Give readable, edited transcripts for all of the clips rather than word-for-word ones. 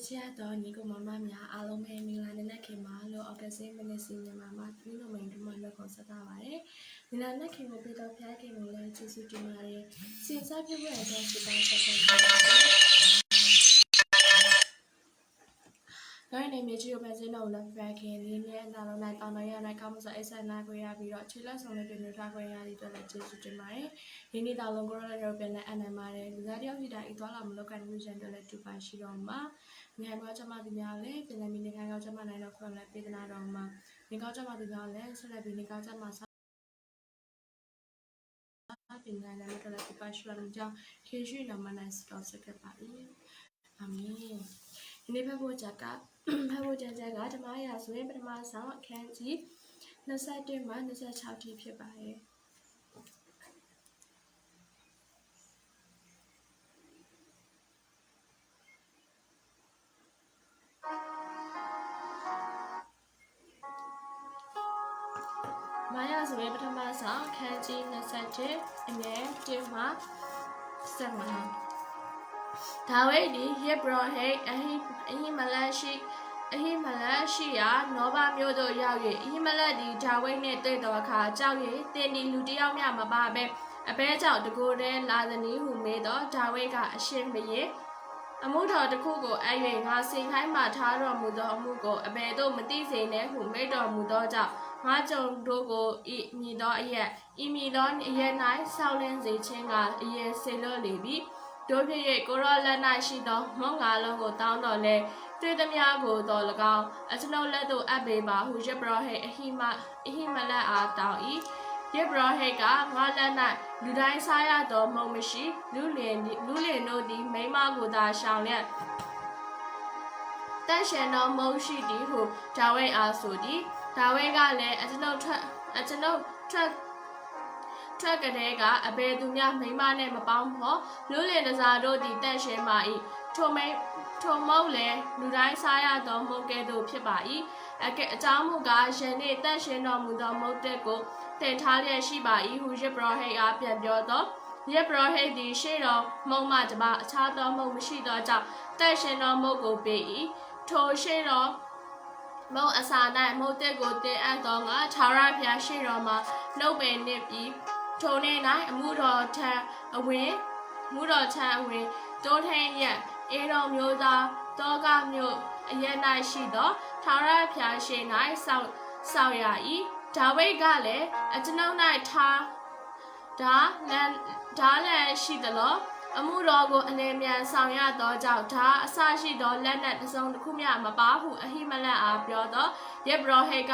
ချစ်တော်ညီကိုမမများအားလုံးပဲမင်္ဂလာနေ့ခင်ပါလို့အော်ဂတ်စ်မိနစ်စီမြန်မာမှာဒီလိုမိန်တို့မှလက်ခေါ်ဆက်တာပါတယ်။မင်္ဂလာနေ့ခင်ကိုပြတော်ဖျားခင်ကိုလည်းကျေးဇူးတင်ပါတယ်။စဉ်စားပြုဖို့အတွက်စတောင်းဆက်ခဲ့ပါတယ်။နောက်နေ့မြေကြီးကိုပဲစင်းတော့လက်ဖက်ခင်လေးနဲ့အနာလုံးလိုက်တောင်းတရလိုက်ကောင်းမစားအိဆန်နာခွေရပြီးတော့ခြေလက်ဆောင်လေးပြင်ထားခွေရပြီးတော့လည်းကျေးဇူးတင်ပါတယ်။ဒီနေ့တောင်းလုံးကိုရောပြန်နဲ့အနိုင်ပါတယ်။လူသားတယောက်စီတိုင်းဤသွားလာမလုပ်ကန်မှုရှင်တွေလည်းတူပါရှိတော့မှာ။ငါကောက်ချမသူများလည်းပြန်လည်းမိနေကောက်ချမနိုင်တော့ခွင့်လည်းပေးသနာတော်မှာ။ငါကောက်ချမသူများလည်းဆက်လက်ပြီးနေကောက်ချမစားပြင်လည်းလည်းတော့တူပါရှိတော့ကြောင့်ခေရှိတော်မှာနိုင်စတော်ဆက်ခဲ့ပါ၏။အာမင်။ဒီနေ့ဖတ်ဖို့ကြကဖတ်ဖို့ကြကဓမ္မရာဆိုရင်ပထမဆောင်အခန်းကြီး21မှ26ထိဖြစ်ပါတယ်။မာယာဆိုရင်ပထမဆောင်အခန်းကြီး27အငယ်1မှ7ဒါဝိဒ်သည်ယေဘရဟိအဟိမလရှိရာနောဘမြို့သို့ရောက်၍အဟိမလသည်ဒါဝိဒ်နှင့်တွေ့သောအခါကြောက်၍သင်သည်လူတစ်ယောက်မျှမပါဘဲအဘဲကြောင့်တကိုယ်တည်းလာသည်ဟုမေးသောဒါဝိဒ်ကအရှင်ဘုရင်အမှုတော်တစ်ခုကိုအပ်၍ငါစိန်ခိုင်းမှထားတော်မူသောအမှုကိုအဘယ်သို့မသိစေနှင့်ဟုမေးတော်မူသောကြောင့်ငါကြုံတို့ကိုဤမြည်သောအရက်၌ဆောက်လင်းစေခြင်းကအရင်ဆေလွတ်လေပြီတို့ဖြစ်၍ကိုရောလက်၌ရှိသောမုံငါလုံးကိုတောင်းတော်လဲတွေ့သမျှကိုတော်၎င်းအကျွန်ုပ်လက်သို့အပ်ပေပါဟုယေဘရဟိအဟိမလအားတောင်း၏ယေဘရဟိကငါလက်၌လူတိုင်းစားရသောမုံမရှိလူလင်တို့သည်မိမကိုသာရှောင်လျက်တန်ရှင်သောမုံရှိသည်ဟုဒါဝိဒ်အားဆိုသည်ဒါဝိဒ်ကလည်းအကျွန်ုပ်ထွက်ကလေးကအဘယ်သူများမိမနဲ့မပေါင်းဖို့လူလင်တစားတို့သည်တန်ရှင်ပါ၏ထိုမုံလည်းလူတိုင်းစားရသောမုံကဲ့သို့ဖြစ်ပါ၏အကြောင်းမူကားယနေ့တန်ရှင်တော်မူသောမုံတက်ကိုတင်ထားလျက်ရှိပါ၏ဟုယေဘရဟိအားပြန်ပြောသောယေဘရဟိသည်ရှေ့တော်မုံမှတပါအခြားသောမုံမရှိသောကြောင့်တန်ရှင်တော်မုံကိုပေး၏ထိုရှေ့တော်မုံအစာ၌မုံတက်ကိုတင်အပ်သောငါထာဝရဘုရားရှေ့တော်မှာနှုတ်ပင်နှင့်ပြီးထိုနေ့၌အမှုတော်ထံအဝင်တိုးထင်းရက်အေတော်မျိုးသားတောကမြို့အရက်၌ရှိသောထာဝရဘုရားရှေ့၌ဆောက်ရ၏ဒါဝိဒ်ကလည်းအကျွန်ုပ်၌ဓာလန်ရှိသလောအမှုတော်ကိုအလင်းမြန်ဆောင်ရသောကြောင့်ဓာအစရှိသောလက်နက်တစ်စုံတစ်ခုမျှမပါဟုအဟိမလအားပြောသောယေဘရဟိက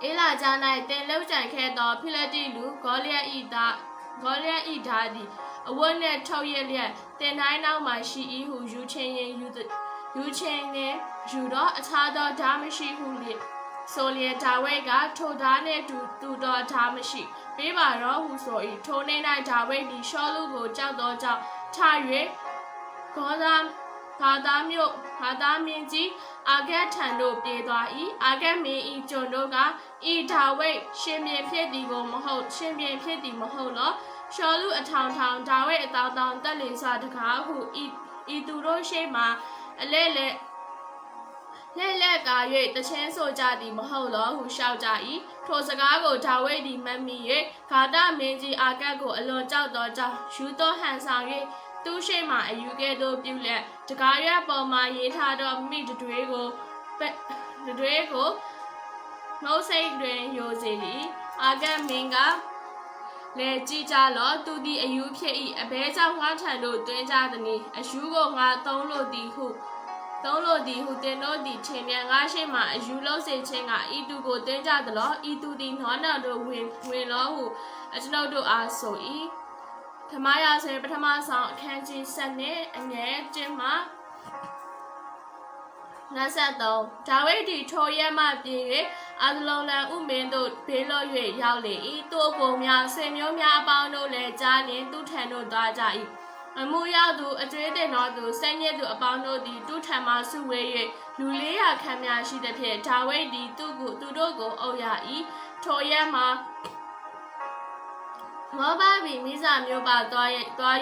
အေလာဂျာ၌တင်လှုပ်ကြံခဲ့သောဖိလတိလူဂေါလျက်ဤဓာသည်အဝတ်နှင့်ထုတ်ရလျက်တင်တိုင်းနောက်မှရှိ၏ဟုယူချင်းယူတော့အခြားသောဓာမရှိဟုဆိုလျက်ဒါဝိဒ်ကထိုဓာနှင့်တူသောဓာမရှိပေးပါတော့ဟုဆို၏ထိုနေ့၌ဒါဝိဒ်သည်ရှောလုကိုကြောက်သောကြောင့်ထ၍ဂါသာမင်းကြီးအာဂတ်ထံသို့ပြေးသွား၏အာဂတ်မင်း၏ကျွန်တို့ကဤဒါဝိဒ်ရှင်ပြန်ဖြစ်သည်မဟုတ်လောရှောလုအထောင်ဒါဝိဒ်အတောင်တက်လေစွာတကားဟုဤသူတို့ရှေ့မှာအလဲလက်ကာ၍တချင်းဆိုကြသည်မဟုတ်လောဟုရှောက်ကြ၏ထိုစကားကိုဒါဝိဒ်သည်မမိ၍ဂါဒမင်းကြီးအာဂတ်ကိုအလွန်ကြောက်သောကြောင့်ယူသောဟန်ဆောင်၍သူရှိမှအယူကဲ့သို့ပြုလက်တကားရွက်ပေါ်မှရေးထားသောမိတတွေးကိုနှုတ်စိတ်တွင်ယိုစေသည်အာဂတ်မင်းကလည်းကြည်ကြလောသူသည်အယူဖြစ်၏အဘဲကြောင့်ငါထံသို့တွင်ကြသည်အယူကိုငါသုံးလို့သည်ဟုတင်တို့သည်ထင်မြန်ငါရှိမှအယူလုံးစေခြင်းကဤသူကိုတွင်ကြသလောဤသူသည်နောနတို့ဝင်လောဟုအကျွန်ုပ်တို့အားဆို၏ဓမ္မရာဇဝင်ပထမဆောင်အခန်းကြီး7အငယ်1မှ23ဒါဝိဒ်သည်ထိုရက်မှပြင်၍အာဒလုံလန်ဥမင်းတို့ဘေးလွတ်၍ရောက်လေ၏သူ့ကိုများဆွေမျိုးများအပေါင်းတို့လည်းကြားလျင်သူထံသို့သွားကြ၏အမှုရောက်သူအကျွေးတင်တော်သူစိတ်ညစ်သူအပေါင်းတို့သည်သူထံမှစုဝေး၍လူ400ခန့်များရှိသဖြင့်ဒါဝိဒ်သည်သူတို့ကိုအုပ်ရ၏ထိုရက်မှာဂ မောဘဗီမိစာမျိုးပါသွား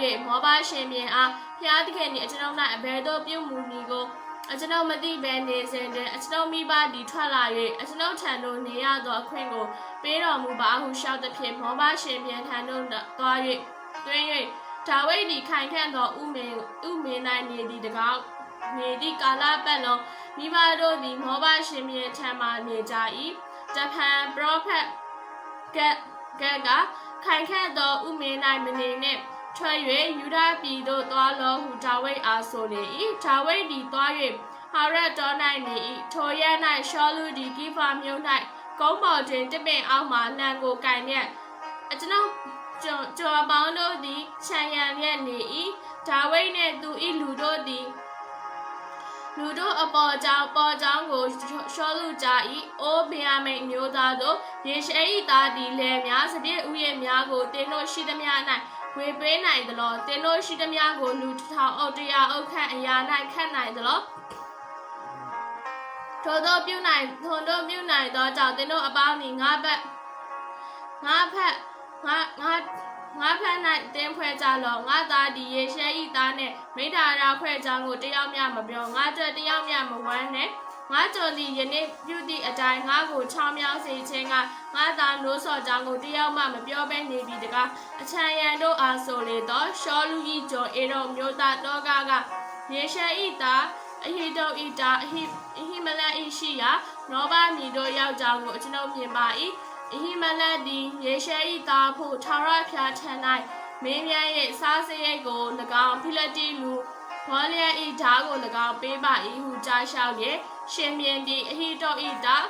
၍မောဘရှင်ပြန်အားဖျားသခင်၏အကျွန်ုပ်၌အဘယ်သို့ပြုမှုမည်ကိုအကျွန်ုပ်မသိဘဲနေစဉ်တွင်အကျွန်ုပ်မိဘသည်ထွက်လာ၍အကျွန်ုပ်ထံသို့နေရသောအခွင့်ကိုပေးတော်မူပါဟုလျှောက်သဖြင့်မောဘရှင်ပြန်ထံသို့သွား၍တွင်၍ဒါဝိဒ်သည်ခိုင်ခန့်သောဥမင်၌နေသည့်တကားနေသည့်ကာလပတ်လုံးမိဘတို့သည်မောဘရှင်ပြန်ထံမှနေကြ၏တဖန်ပရောဖက်ကခိုင်ခန့်သောဥမင်၌မနေနှင့်ထွက်၍ယူဒပြည်သို့သွားလောဟုဒါဝိဒ်အားဆိုလေ၏ဒါဝိဒ်သည်သွား၍ဟာရက်တော်၌နေ၏ထိုရက်၌ရှောလူသည်ကိဖာမြို့၌ကုန်းပေါ်တွင်တပင်အောက်မှလံကိုကင်မြတ်အကျွန်ုပ်ကျော်ပေါင်းတို့သည်ခြံရံလျက်နေ၏ဒါဝိဒ်နှင့်သူ၏လူတို့အပေါ်ကြောင့်ကိုရှောလူကြ၏အိုဗေယမိန်မျိုးသားတို့ယေရှဲ၏သားသည်လယ်များစပြည့်ဥယျာဉ်များကိုတင်းတို့ရှိသမျှ၌ဝေပေးနိုင်သလောတင်းတို့ရှိသမျှကိုလူထောင်အုပ်တရားအုပ်ခန့်အရာ၌ခန့်နိုင်သလောထို့သောပြုနိုင်သောကြောင့်တင်းတို့အပေါင်းသည်ငါဖက်၌တင်းဖွဲ့ကြလောငါသားသည်ယေရှဲ၏သားနှင့်မိဒါရာဖွဲ့ကြောင်းကိုတယောက်မျှမပြောငါတို့တယောက်မျှမဝမ်းနဲ့ငါကြုံသည်ယနေ့ပြုသည့်အတိုင်းငါကိုချောင်းမြောင်းစေခြင်းကငါသားနိုးစော်ကြောင်းကိုတယောက်မှမပြောဘဲနေပြီတကားအချမ်းရန်တို့အားဆိုလေတော့ရှောလူ၏ဂျုံအေတော်မျိုးသားတော်ကယေရှဲ၏သားအဟိတု၏သားအဟိမလ၏ရှိရာနောဘမီတို့ရောက်ကြောင်းကိုကျွန်ုပ်မြင်ပါ၏အဟိမလသည်ယေရှဲ၏သားဖို့ထာဝရဘုရားထံ၌မင်းမြတ်၏စားစရိတ်ကို၎င်းဖိလတိလူဘောလျက်၏ဓာကို၎င်းပေးပါ၏ဟုကြားလျှောက်၍ရှင်မြင်းသည်အဟိတု၏သား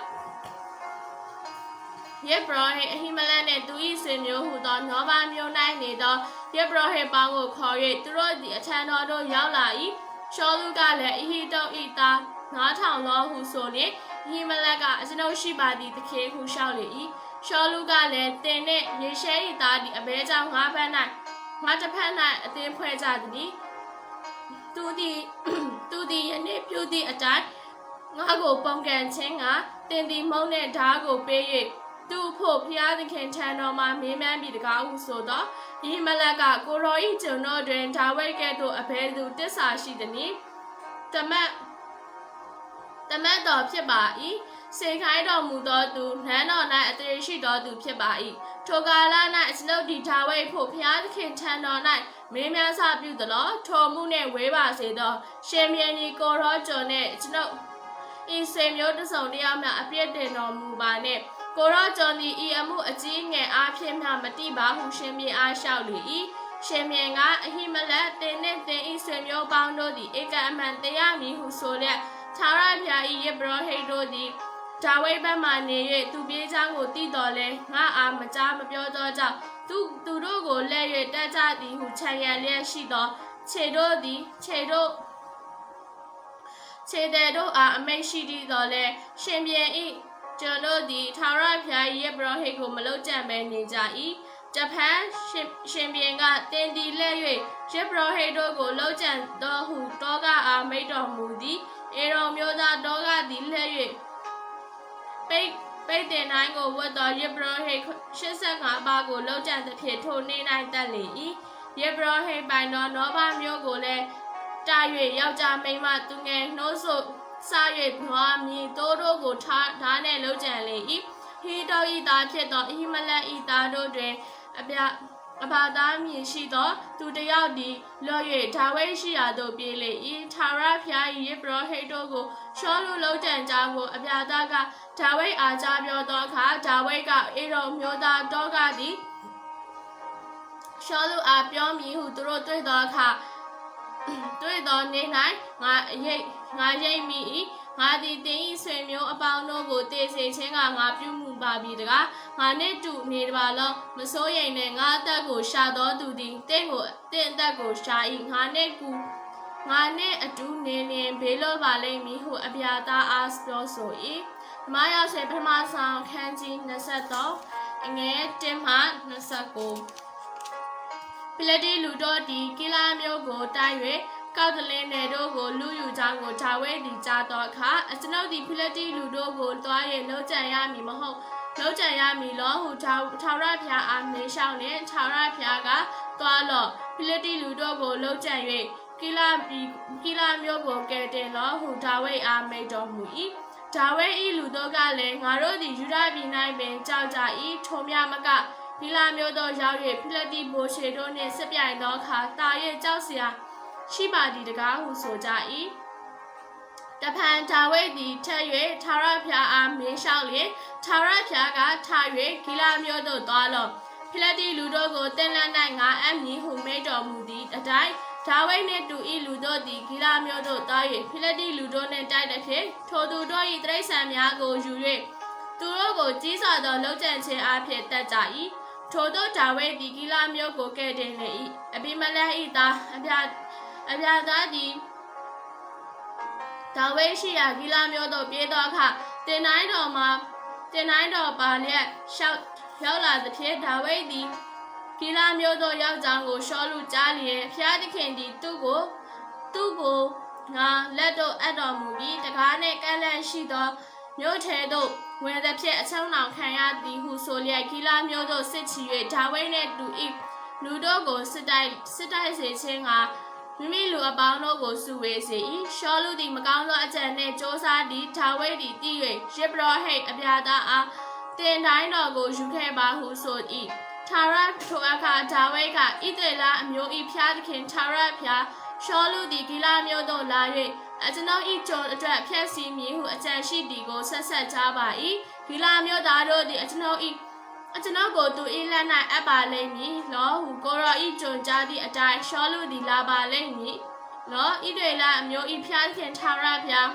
ယေဘရဟိအဟိမလနှင့်သူ၏ဆွေမျိုးဟုသောနောဘမျိုး၌နေသောယေဘရဟိပေါင်းကိုခေါ်၍သူတို့သည်အထံတော်သို့ရောက်လာ၏ရှောလူကလည်းအဟိတု၏သား9000လောဟုဆိုလျင်အဟိမလကအကျွန်ုပ်ရှိပါသည်သခင်ဟုလျှောက်လေ၏ရှောလူကလည်းတင်နှင့်ယေရှဲ၏သားသည်အဘဲကြောင့်ငါတစ်ဖက်၌အသင်းဖွဲ့ကြသည်သူသည်ယနေ့ပြုသည့်အတိုင်းငါကိုပုံကန်ခြင်းကတင်သည်မုံနှင့်ဓာကိုပေး၍သူ့ဖို့ဖျားသခင်ထံတော်မှမေးမြန်းပြီးတကားဟုဆိုသောဤမလကကိုရောဤကျွန်တော်တွင်ဒါဝိဒ်ကဲ့သို့အဘဲသူတစ္ဆာရှိသည်။တမတ်တော်ဖြစ်ပါ၏စေခိုင်းတော်မူသောသူနန်းတော်၌အသေးရှိသောသူဖြစ်ပါ၏ထိုကာလ၌အကျွန်ုပ်ဒီဒါဝိဒ်ဖို့ဖျားသခင်ထံတော်၌မင်းများစွာပြုသလောထိုမှုနှင့်ဝေးပါစေသောရှင်မြင်းကြီးကိုရောကျွန်နှင့်ကျွန်ုပ်ဤစေမျိုးတစုံတယောက်မှအပြည့်တင်တော်မူပါနှင့်ကိုရောကျွန်သည်ဤအမှုအကြီးငယ်အားဖြင့်မှမတိပါဟုရှင်မြင်းအားလျှောက်လေ၏ရှင်မြင်းကအဟိမလက်တင်နှင့်တင်ဤဆွေမျိုးပေါင်းတို့သည်ဧကအမှန်တရားမည်ဟုဆိုလျက်ထာဝရဘုရား၏ယေဘရဟိတို့သည်ဒါဝိဒ်ဘက်မှနေ၍သူပြေးချောင်းကိုတည်တော်လဲငါအားမကြားမပြောသောကြောင့်သူတို့ကိုလဲ၍တက်ကြသည်ဟုခြံရံလျက်ရှိသောခြေတို့အားအမိတ်ရှိသည်တော်လဲရှင်ပြန်၏ကျွန်တို့သည်ထာဝရဘုရား၏ယေဘရဟိကိုမလုကြံပဲနေကြ၏တဖန်ရှင်ပြန်ကတင်သည်လဲ၍ယေဘရဟိတို့ကိုလုကြံတော်ဟုတောကအားမိတ်တော်မူသည်အေရောမျိုးသားတောကသည်လဲ၍ပိတ်တင်တိုင်းကိုဝတ်တော်ယေဘရဟိ85ပါးကိုလောက်ကျန်သဖြင့်ထိုနေ့၌တက်လေ၏ယေဘရဟိပိုင်တော်နောဘမျိုးကိုလည်းတာ၍ယောက်ျားမိန်းမသူငယ်နှိုးဆိုစား၍ဘွားမြည်တိုးတို့ကိုဓာတ်နှင့်လောက်ကျန်လေ၏ဟိတောဤသားဖြစ်သောအဟိမလက်ဤသားတို့တွင်အဘာသားမြည်ရှိသောသူတယောက်သည်လော့၍ဒါဝိဒ်ရှိရာသို့ပြေးလေ၏ထာဝရဘုရား၏ယေဘရဟိတို့ကိုရှောလူလုံးကြံကြောင်းကိုအဗျာသားကဒါဝိဒ်အားကြားပြောသောအခါဒါဝိဒ်ကအေရောမျိုးသားတောကသည်ရှောလူအားပြောမည်ဟုသူတို့တွေ့သောအခါတွေ့သောနေ့၌ငါရိပ်မိ၏ငါသည်တင်၏ဆွေမျိုးအပေါင်းတို့ကိုတည်စေခြင်းကငါပြုမှုပါပြီတကားငါနှင့်တူနေပါလောမစိုးရိမ်နဲ့ငါအသက်ကိုရှာတော်သူသည်တင့်အသက်ကိုရှာ၏ငါနှင့်အတူနေလျင်ဘေးလောပါလိမ့်မည်ဟုအဗျာသားအားပြောဆို၏ဓမ္မရောက်ဆွေပထမဆောင်ခန်းကြီး23အငယ်1မှ29ဖိလတိလူတို့သည်ကိလာမျိုးကိုတိုက်၍ကောက်တလင်းနယ်တို့ကိုလူယူကြောင်းကိုဒါဝိဒ်သည်ကြားသောအခါအကျွန်ုပ်သည်ဖိလတိလူတို့ကိုတွား၍လှုပ်ကြံရမည်မဟုတ် လုံးကြံရမည်လောဟုထာဝရဘုရားအားမေးလျှောက်လျင်ထာဝရဘုရားကသွားလော့ဖိလိတ္တိလူတို့ကိုလုံးကြံ၍ကီလာမျိုးကိုကယ်တင်လောဟုဒါဝိဒ်အားမိန့်တော်မူ၏ဒါဝိဒ်၏လူတို့ကလည်းငါတို့သည်ယူဒပြည်၌ပင်ကြောက်ကြ၏ထိုမြမကကီလာမျိုးတို့ရောက်၍ဖိလိတ္တိဘိုးရှေတို့နှင့်စစ်ပြိုင်သောအခါတာ၍ကြောက်เสียရှိပါသည်တကားဟုဆိုကြ၏တဖန်ဒါဝိဒ်သည်ထက်၍ထာဝရဘုရားအားမေးလျှောက်လျင်ထာဝရဘုရားကထ၍ဂီလမျိုးသို့သွားလော့ဖိလိတ္တိလူတို့ကိုတင်လက်၌ငါအပ်မည်ဟုမိန့်တော်မူသည်အတိုင်းဒါဝိဒ်နှင့်တူ၏လူတို့သည်ဂီလမျိုးသို့သွား၍ဖိလိတ္တိလူတို့နှင့်တိုက်သဖြင့်ထိုသူတို့၏တိရစ္ဆာန်များကိုယူ၍သူတို့ကိုကြီးစွာသောလှုပ်ကြံခြင်းအဖြစ်တတ်ကြ၏ထိုသောဒါဝိဒ်သည်ဂီလမျိုးကိုကယ်တင်လေ၏အဘိမလက်၏သားအဗျာသားသည်ဒါဝိဒ်ရှိရာဂီလမျိုးသို့ပြေးသောအခါတင်တိုင်းတော်ပါလျက်ရောက်လာသဖြင့်ဒါဝိဒ်သည်ဂီလမျိုးသို့ရောက်ကြောင်းကိုရှောလုကြားလျက်ဖျားသခင်သည်သူ့ကိုငါလက်သို့အပ်တော်မူပြီးတကားနှင့်ကန့်လန့်ရှိသောမြို့ထဲသို့ဝင်သဖြင့်အချုံနောင်ခံရသည်ဟုဆိုလျက်ဂီလမျိုးသို့စစ်ချီ၍ဒါဝိဒ်နှင့်တူ၏လူတို့ကိုစစ်တိုက်စေခြင်းကမိမိလူအပေါင်းတို့ကိုစုဝေးစေ၏ရှောလုသည်မကောင်းသောအကြံနှင့်ကြိုးစားသည်ဒါဝိဒ်သည်တည်၍ယေဘရဟိတ်အဗျာသားအားတင်တိုင်းတော်ကိုယူခဲ့ပါဟုဆို၏ထာဝရထိုအခါဒါဝိဒ်ကဣသရေလအမျိုး၏ဖျားသခင်ထာဝရဘုရားရှောလုသည်ဂီလမျိုးသို့လာ၍အကျွန်ုပ်၏ကျွန်အတွက်ဖျက်ဆီးမည်ဟုအကြံရှိသည်ကိုဆက်ကြပါ၏ဂီလမျိုးသားတို့သည်အကျွန်ုပ်ကိုသူ၏လက်၌အပ်ပါလိမ့်မည်လောဟုကိုရော၏ကျွန်ကြားသည့်အတိုင်းရှောလုသည်လာပါလိမ့်မည်လောဣသရေလအမျိုး၏ဖျားသခင်ထာဝရဘုရား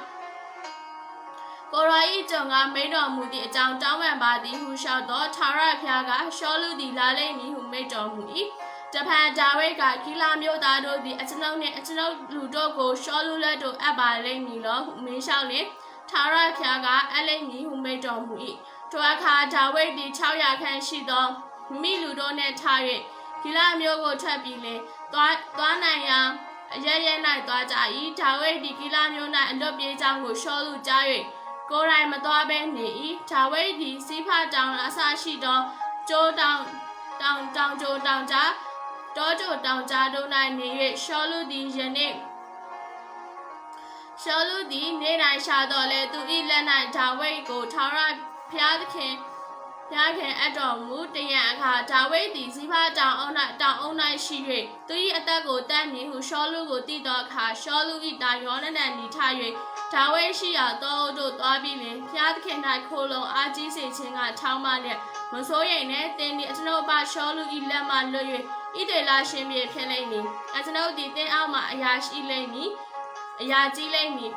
ကိုရော၏ကျွန်ကမိန့်တော်မူသည့်အကြောင်းတောင်းပန်ပါသည်ဟုလျှောက်သောထာဝရဘုရားကရှောလုသည်လာလိမ့်မည်ဟုမိန့်တော်မူ၏တဖန်ဒါဝိဒ်ကဂီလမျိုးသားတို့သည်အကျွန်ုပ်နှင့်အကျွန်ုပ်လူတို့ကိုရှောလုလက်သို့အပ်ပါလိမ့်မည်လောဟုမေးလျှောက်လျင်ထာဝရဘုရားကအပ်လိမ့်မည်ဟုမိန့်တော်မူ၏ထိုအခါဒါဝိဒ်သည်600ခန့်ရှိသောမိလူတို့နှင့်ထား၍ဂီလမျိုးကိုထွက်ပြီးလင်သွားနိုင်ရာအရ၌သွားကြ၏ဒါဝိဒ်သည်ဂီလမျိုး၌အလွတ်ပြေးကြောင်းကိုရှောလုကြား၍ကိုယ်တိုင်မသွားဘဲနေ၏ဒါဝိဒ်သည်စီဖတောင်အစရှိသောကျိုးတောင်ကြိုတောင်ကြားတောကြိုတောင်ကြားတို့၌နေ၍ရှောလုသည်နေ့၌ရှာတော်လဲသူ၏လက်၌ဒါဝိဒ်ကိုထာဝရဘုရားသခင်အတော်မူတရံအခါဒါဝိဒ်သည်စီဖတောင်အုံ၌ရှိ၍သူ၏အသက်ကိုတတ်မည်ဟုရှောလုကိုသိသောအခါရှောလု၏တာယောနဒန်သည်ထ၍ဒါဝိဒ်ရှိရာတောတို့သွားပြီးလင်ဘုရားသခင်၌ခိုလုံအားကြီးစေခြင်းကထောင်းမလျက်မစိုးရိမ်နဲ့သင်သည်အကျွန်ုပ်ပါရှောလု၏လက်မှလွတ်၍ဣသရေလရှင်ဘုရင်ဖြစ်လိမ့်မည်အကျွန်ုပ်သည်သင်အောက်မှအရာကြီးလိမ့်မည်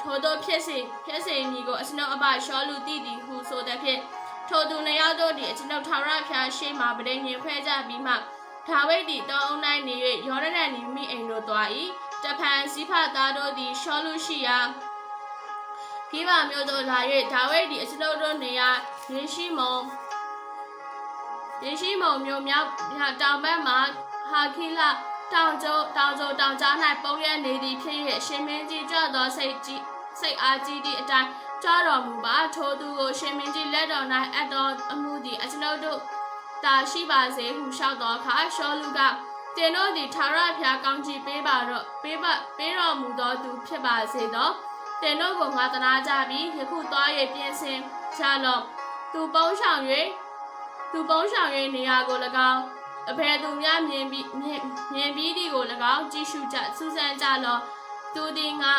ထို့သောဖြစ်စေမည်ကိုအကျွန်ုပ်အဘရှောလုသိသည်ဟုဆိုသည်ဖြင့်ထိုသူနှစ်ယောက်တို့သည်အကျွန်ုပ်ထာဝရဘုရားရှေ့မှပဋိညာဉ်ဖွဲ့ကြပြီးမှဒါဝိဒ်သည်တောအုံ၌နေ၍ယောဒန်နီမိအိမ်သို့သွား၏တဖန်စီဖသားတို့သည်ရှောလုရှိရာဂိဗာမြို့သို့လာ၍ဒါဝိဒ်သည်အကျွန်ုပ်တို့နေရာယေရှိမုန်မြို့မြောက်တောင်ဘက်မှဟာခိလတောင်ကြား၌ပုံရနေသည်ဖြစ်၍ရှင်မင်းကြီးကြွသောစိတ်အားကြီးသည့်အတိုင်းကြွတော်မူပါထိုသူကိုရှင်မင်းကြီးလက်တော်၌အပ်တော်အမှုသည်အကျွန်ုပ်တို့တာရှိပါစေဟုလျှောက်သောအခါရှောလုကတင်တို့သည်ထာဝရဘုရားကောင်းချီးပေးတော်မူသောသူဖြစ်ပါစေသောတင်တို့ကိုငါသနာကြပြီးယခုသွား၍ပြင်ဆင်ကြလော့သူပုန်းရှောင်၍နေရာကို၎င်းအဘယ်သူများမြင်ပြီးသည်ကို၎င်းကြည့်ရှုကြစူးစမ်းကြလော့သူသည်ငါ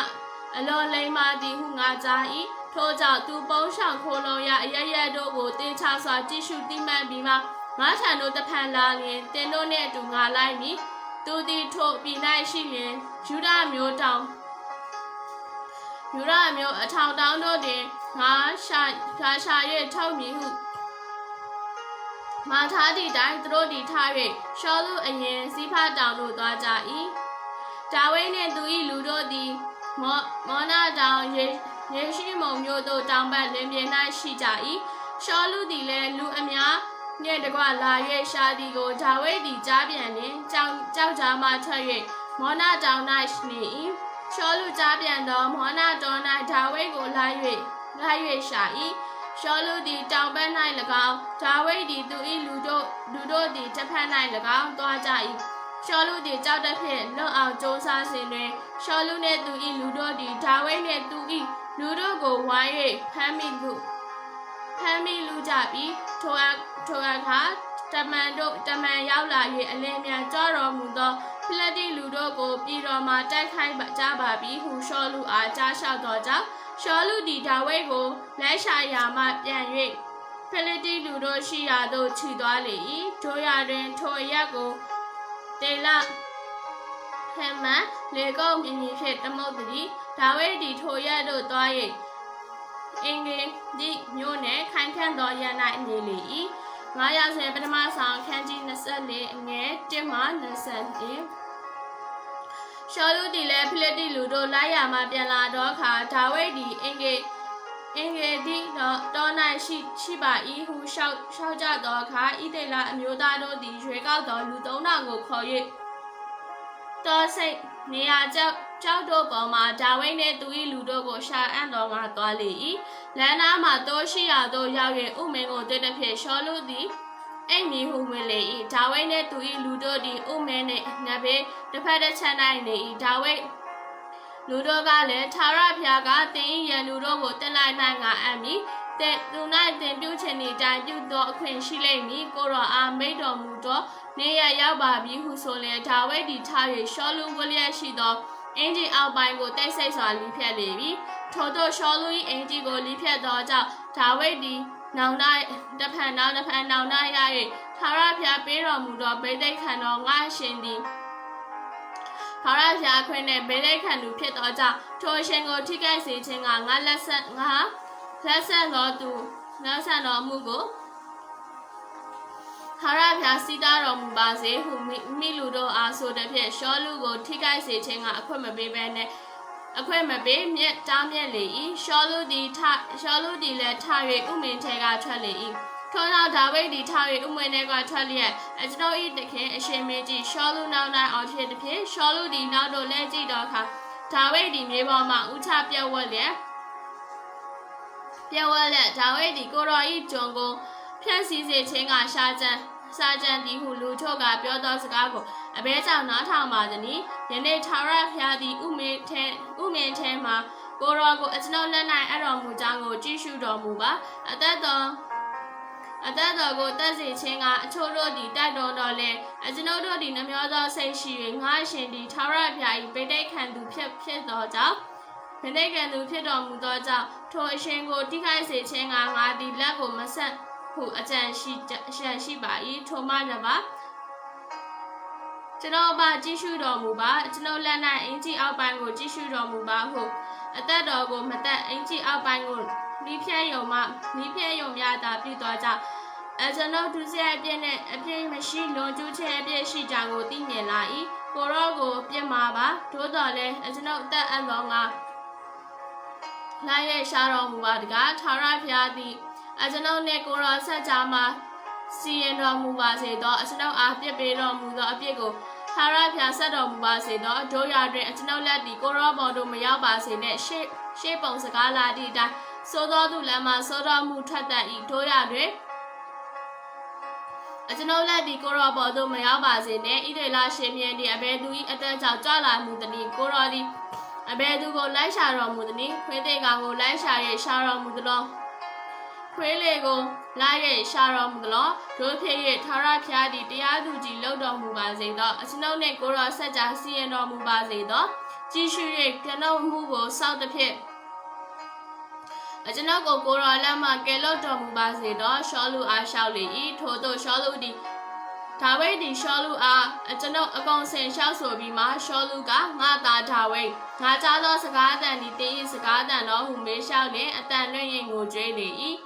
အလောလိမ္မာသည်ဟုငါကြား၏ထို့ကြောင့်သူပုန်းရှောင်ခိုလုံရအရတို့ကိုတင်းချစွာကြည့်ရှုတိမှန်ပြီးမှငါထံသို့တဖန်လာလျင်တင်တို့နှင့်အတူငါလိုက်မည်သူသည်ထိုပြည်၌ရှိလျင်ယူဒမျိုးအထောင်တောင်းတို့တွင်ငါရှာ၍ထုတ်မည်ဟုမာထားသည့်တိုင်သူတို့သည်ထား၍ရှောလုအရင်စီဖတောင်သို့သွားကြ၏ဒါဝိဒ်နှင့်သူ၏လူတို့သည်မောနတောင်ယေရှိမုန်မြို့သို့တောင်ဘက်လင်ပြင်၌ရှိကြ၏ရှောလုသည်လည်းလူအများနှင့်တကွလာ၍ရှာသည်ကိုဒါဝိဒ်သည်ကြားပြန်လျင်ကြောက်ကြားမှထွက်၍မောနတောင်၌နေ၏ရှောလုကြားပြန်သောမောနတောင်၌ဒါဝိဒ်ကိုလိုက်၍ရှာ၏ ရှောလူသည်တောင်ပန်း၌၎င်းဒါဝိဒ်သည်သူ၏လူတို့သည်တစ်ဖက်၌၎င်းသွားကြ၏ရှောလူသည်ကြောက်တတ်ဖြင့်လွတ်အောင်ကြိုးစားစဉ်တွင်ရှောလူနှင့်သူ၏လူတို့သည်ဒါဝိဒ်နှင့်သူ၏လူတို့ကိုဝိုင်း၍ဖမ်းမိလူကြပြီးထိုအခါတမန်ရောက်လာ၍အလင်းမြန်ကြောတော်မူသောဖိလိတ္တိလူတို့ကိုပြည်တော်မှတိုက်ခိုက်ကြပါပြီဟုရှောလူအားကြားလျှောက်သောကြောင့်ရှောလူသည်ဒါဝိဒ်ကိုလိုက်ရှာရာမှပြန်၍ဖိလိတ္တိလူတို့ရှိရာသို့ခြိသွားလေ၏ထိုရာတွင်ထိုအရပ်ကိုတေလဟမ်မန်လေကုန်းမြင်းဖြင့်တမုတ်သည်ဒါဝိဒ်သည်ထိုရက်သို့သွား၍အင်္ဂလိဒီမြို့နယ်ခိုင်ခန့်သောရန်၌နေလေ၏900ပထမဆောင်ခန်းကြီး24အငယ်1မှ20ရှောလူသည်လည်းဖိလိတ္တိလူတို့လိုက်ရာမှပြန်လာသောအခါဒါဝိဒ်သည်အင်္ဂလိဒီတော၌ရှိပါ၏ဟုရှောက်ကြသောအခါဣသေလအမျိုးသားတို့သည်ရွေကောက်သောလူ3000ကိုခေါ်၍တောစိတ်နေရာကျောက်တို့ပေါ်မှာဒါဝိဒ်နှင့်သူ၏လူတို့ကိုရှာအံ့တော်ငါသွားလေ၏လမ်းနားမှတိုးရှိရာသို့ရောက်၍ဥမင်ကိုတွေ့သည်ဖြင့်ရှောလူသည်အိမ်မီဟုဝင်လေ၏ဒါဝိဒ်နှင့်သူ၏လူတို့သည်ဥမင်နှင့်နဘေးတစ်ဖက်တစ်ချက်၌နေ၏ဒါဝိဒ်လူတို့ကလည်းထာဝရဘုရားကသင်၏ရန်သူတို့ကိုတင်လိုက်၌ငါအံ့မည်သူ၌တင်ပြုချင်သည့်တိုင်ပြုသောအခွင့်ရှိလိမ့်မည်ကိုတော်အားမိန့်တော်မူသောနေရရောက်ပါပြီဟုဆိုလျင်ဒါဝိဒ်သည်ထား၍ရှောလူဝလျက်ရှိသောအင်ကြီးအောက်ပိုင်းကိုတိတ်ဆိတ်စွာလိဖြတ်လေပြီထို့သောရှောလူ၏အင်ကြီးကိုလိဖြတ်သောကြောင့်ဒါဝိဒ်သည်နောင်၌တစ်ဖက်နောင်၌ရ၍ထာဝရဘုရားပေးတော်မူသောဗိသိက်ခံတော်ငါရှင်သည်ထာဝရဘုရားခွင့်နှင့်ဗိသိက်ခံသူဖြစ်သောကြောင့်ထိုအရှင်ကိုထိခိုက်စေခြင်းကငါလက်ဆက်တော်မူကိုထာဝရဘုရားစီတာတော်မူပါစေဟုမိလူတို့အားဆိုသည်ဖြင့်ရှောလူကိုထိခိုက်စေခြင်းကအခွင့်မပေးဘဲနဲ့အခွင့်မပေးမြက်တားမြက်လေ၏ရှောလူသည်လည်းထ၍ဥမင်ထဲကထွက်လေ၏ထို့နောက်ဒါဝိဒ်သည်ထ၍ဥမင်ထဲကထွက်လျက်ကျွန်ုပ်၏သခင်အရှင်မင်းကြီးရှောလူနောက်၌အောင်ဖြစ်သည်ဖြင့်ရှောလူသည်နောက်သို့လဲကြည့်သောအခါဒါဝိဒ်သည်မြေပေါ်မှဥချပြတ်ဝက်လျက်ဒါဝိဒ်သည်ကိုတော်၏ကျွန်ကိုဖျက်ဆီးစေခြင်းကစာကြံသည်ဟုလူချို့ကပြောသောစကားကိုအဘဲကြောင့်နားထောင်ပါသည်။ယနေ့ထာဝရဘုရားသည်ဥမင်ထဲမှာကိုတော်ကိုကျွန်ုပ်လက်၌အတော်မူကြောင်းကိုကြည့်ရှုတော်မူပါ။အသက်တော်ကိုတက်စေခြင်းကအချို့တို့သည်တိုက်တော်တော်လဲကျွန်ုပ်တို့သည်နှမျောသောစိတ်ရှိ၍ငါရှင်သည်ထာဝရဘုရား၏ဗိသိက်ခံသူဖြစ်သောကြောင့်ဗိသိက်ခံသူဖြစ်တော်မူသောကြောင့်ထိုအရှင်ကိုထိခိုက်စေခြင်းကငါသည်လက်ကိုမဆက်ဟုအကြံရှိပါ၏ထိုမှတပါကျွန်တော်ကြည့်ရှုတော်မူပါကျွန်ုပ်လက်၌အင်ကြီးအောက်ပိုင်းကိုကြည့်ရှုတော်မူပါဟုအသက်တော်ကိုမသက်အင်ကြီးအောက်ပိုင်းကိုမိဖြဲယုံရတာပြုတော်ကြောင့်ကျွန်ုပ်ဒုစရိုက်အပြည့်နဲ့အပြည့်မရှိလွန်ကျူးခြင်းအပြည့်ရှိကြောင်းကိုသိမြင်လာ၏ကိုရောကိုပြစ်မှာပါသို့တော်လည်းကျွန်ုပ်အသက်အတော်ငါလိုက်ရရှာတော်မူပါတကားထာဝရဘုရားသည်ကျွန်ုပ်နှင့်ကိုရောဆက်ကြမှာစီရင်တော်မူပါစေသောကျွန်ုပ်အားပြစ်ပေးတော်မူသောအပြစ်ကိုထာဝရဘုရားဆက်တော်မူပါစေသောတို့ရတွင်ကျွန်ုပ်လက်သည်ကိုရောပေါ်သို့မရောက်ပါစေနဲ့ရှေ့ပုံစကားလာသည့်အတိုင်းသို့သောသူလည်းမှသို့တော်မူထွက်တတ်၏တို့ရတွင်ကျွန်ုပ်လက်သည်ကိုရောပေါ်သို့မရောက်ပါစေနဲ့ဣသေလရှင်မြင်းသည်အဘယ်သူ၏အသက်ကြောင့်ကြွလာမှုသနည်းကိုရောသည်အဘယ်သူကိုလိုက်ရှာတော်မူသနည်းခွေးသေးကောင်ကိုလိုက်ရှာ၍ရှာတော်မူသလောခွေးလေကိုလိုက်၍ရှာတော်မူသလောတို့ဖြစ်၍ထာဝရဘုရားသည်တရားသူကြီးလုပ်တော်မူပါစေသောကျွန်ုပ်နှင့်ကိုရောဆက်ကြစီရင်တော်မူပါစေသောကြည်ရှု၍ကျွန်ုပ်မှုကိုစောင့်သဖြင့်ကျွန်ုပ်ကိုရောလက်မှကယ်လွတ်တော်မူပါစေသောရှောလူအားလျှောက်လေ၏ထို့သောရှောလူသည်ဒါဝိဒ်သည်ရှောလူအားကျွန်ုပ်အကုန်ဆင်လျှောက်ဆိုပြီးမှရှောလူကငါသားဒါဝိဒ်ငါကြားသောစကားအတန်သည်တင်း၏စကားအတန်တော်ဟုမေးလျှောက်လျင်အတန်လွင့်ရင်ကိုကြွေးလေ၏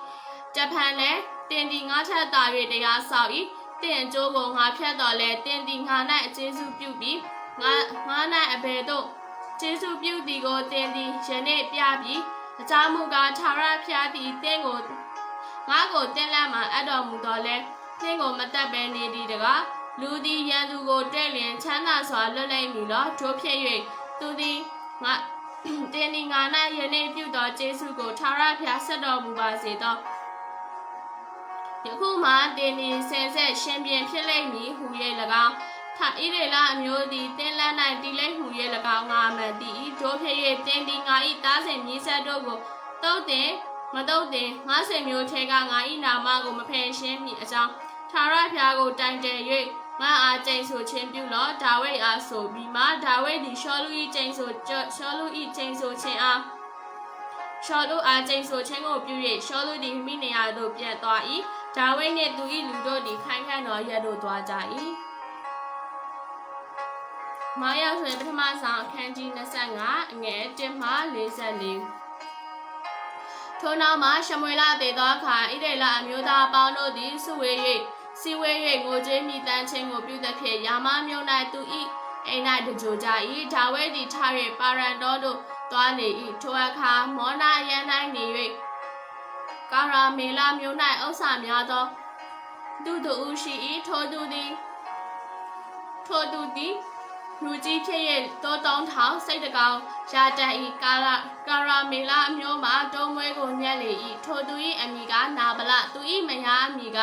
တဖန်လည်းတင်းသည်ငါထက်သာ၍တရားဆောက်၏တင်းအကျိုးကိုငါဖြတ်တော်လဲတင်းသည်ငါ၌အကျေးဇူးပြုပြီးငါ၌အဘယ်သို့ကျေးဇူးပြုသည်ကိုတင်းသည်ယနေ့ပြပြီးအကြောင်းမူကားထာဝရဘုရားသည်တင်းကိုငါကိုတင်းလက်မှအပ်တော်မူတော်လဲတင်းကိုမတက်ပဲနေသည်တကားလူသည်ရန်သူကိုတွေ့လျင်ချမ်းသာစွာလွတ်လိမ့်မည်လောတို့ဖြစ်၍သူသည်ငါတင်းသည်ငါ၌ယနေ့ပြုတော်ကျေးဇူးကိုထာဝရဘုရားဆက်တော်မူပါစေသော ယခုမှတင်နေဆင်ဆက်ရှင်ပြန်ဖြစ်လိမ့်မည်ဟူ၍၎င်းထဣရေလအမျိုးသည်တင်းလန်း၌တီလိမ့်ဟူ၍၎င်းငါမှန်သည်တို့ဖြစ်၍တင်းသည်ငါ၏တားစဉ်မြေးဆက်တို့ကိုတုတ်တင်မတုတ်တင်ငါဆွေမျိုးထဲကငါ၏နာမကိုမဖယ်ရှင်းမည်အကြောင်းထာဝရဘုရားကိုတိုင်တယ်၍ငါအားကျိန်ဆိုခြင်းပြုလောဒါဝိဒ်အားဆိုပြီးမှဒါဝိဒ်သည်ရှောလု၏ကျိန်ဆိုခြင်းအားရှောလုအားကျိန်ဆိုခြင်းကိုပြု၍ရှောလုသည်မိနေရာသို့ပြန်သွား၏ဒါဝိဒ်နှင့်သူ၏လူတို့သည်ခိုင်ခံ့သောရက်တို့သွားကြ၏မာယာဆိုရင်ပထမဆောင်အခန်းကြီး25အငယ်1မှ44ထိုနောက်မှရှမွေလတည်သောအခါဣရေလအမျိုးသားအပေါင်းတို့သည်စုဝေး၍ငိုကြွေးမြည်တမ်းခြင်းကိုပြုသဖြင့်ယာမမြို့၌သူ၏အိမ်၌တကြိုကြ၏ဒါဝိဒ်သည်ထ၍ပါရန်တော်သို့သွားလေ၏ထိုအခါမောနာရန်၌နေ၍ကာရာမေလမြို့၌ဥစ္စာများသောသူတို့ရှိ၏ထိုသူသည်လူကြီးဖြစ်၍တောတောင်းထောင်စိတ်တကောင်ရာတတ်၏ကာရာမေလအမျိုးမှတုံးမွဲကိုညက်လေ၏ထိုသူ၏အမိကနာဗလသူ၏မယားအမိက